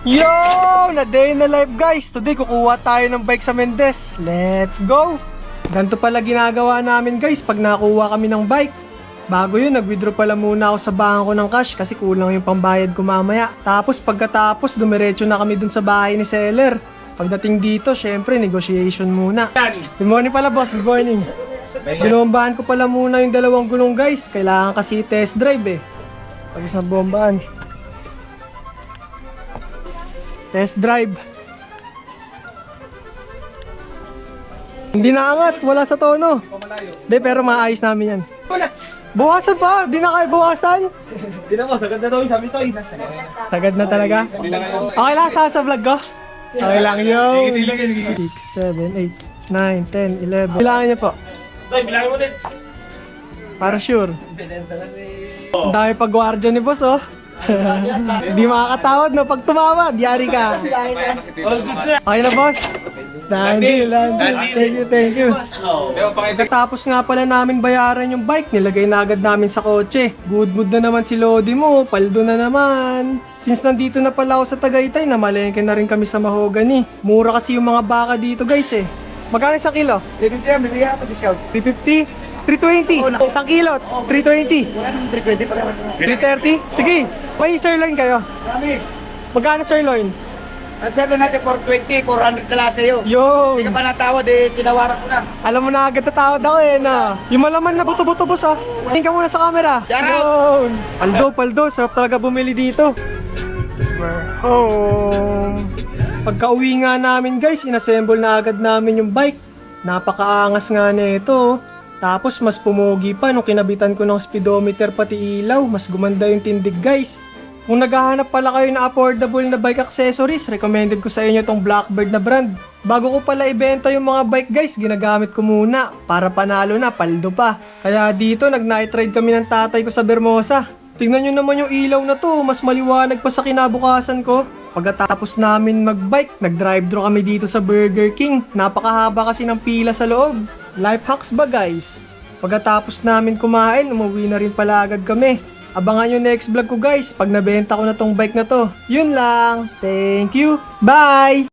Yo! Na day na live guys! Today kukuha tayo ng bike sa Mendez. Let's go! Ganito pala ginagawa namin guys pag nakuha kami ng bike. Bago yun, nag-withdraw pala muna ako sa bangko ng cash kasi kulang yung pambayad ko mamaya. Tapos pagkatapos, dumiretso na kami dun sa bahay ni seller. Pagdating dito, syempre, negotiation muna. Good morning pala boss, good morning. Binombahan ko pala muna yung dalawang gulong guys. Kailangan kasi test drive eh. Pagis na bombahan. Test drive. Hindi naangat, wala sa tono. Hindi, pero maayos namin yan. Buwasan pa, di na kayo buwasan. Di na mo, sagad na daw yung sabi to. Sagad na talaga. Okay lang sa vlog ko. Okay lang yun. 6, 7, 8, 9, 10, 11. Bilangin niyo po. Toy, bilangin mo din. Para sure. Ang dami pag-guardia ni boss oh. Hindi makakatawad no pag tumawad, yari ka. All goods na. Okay na boss. Landil. Thank you. Pagkatapos nga pala namin bayaran yung bike, nilagay na agad namin sa kotse. Good mood na naman si Lodi mo, paldo na naman. Since nandito na pala ako sa Tagaytay, namalengke na rin kami sa Mahogany. Mura kasi yung mga baka dito guys eh. Magkano isang kilo? 350 yan, bibigyan ako discount. 350? 320? Isang kilo? 320? Wala nang 320 pa naman. 330? Sige, may sirloin kayo. Kami, Magkano sirloin? ang serve natin 420, 400 na lang sa'yo. Yun! Hindi ka pa natawad eh, tinawaran ko na. Alam mo na agad tatawad ako eh na. Yung malaman na buto-buto boss ah. Tingin ka muna sa camera. Shout out! Yun. Paldo. Sarap talaga bumili dito. We're home. Pagka-uwi nga namin guys, inassemble na agad namin yung bike. Napakaangas nga nito. Tapos mas pumogi pa nung kinabitan ko ng speedometer pati ilaw. Mas gumanda yung tindig guys. Kung naghahanap pala kayo na affordable na bike accessories, recommended ko sa inyo tong Blackbird na brand. Bago ko pala ibenta yung mga bike guys, ginagamit ko muna para panalo na, paldo pa. Kaya dito nag-night ride kami ng tatay ko sa Bermosa. Tingnan nyo naman yung ilaw na to, mas maliwanag pa sa kinabukasan ko. Pagkatapos namin mag-bike, nag-drive-thru kami dito sa Burger King. Napakahaba kasi ng pila sa loob. Life hacks ba guys? Pagkatapos namin kumain, umuwi na rin pala agad kami. Abangan yung next vlog ko guys pag nabenta ko na tong bike na to. Yun lang. Thank you. Bye!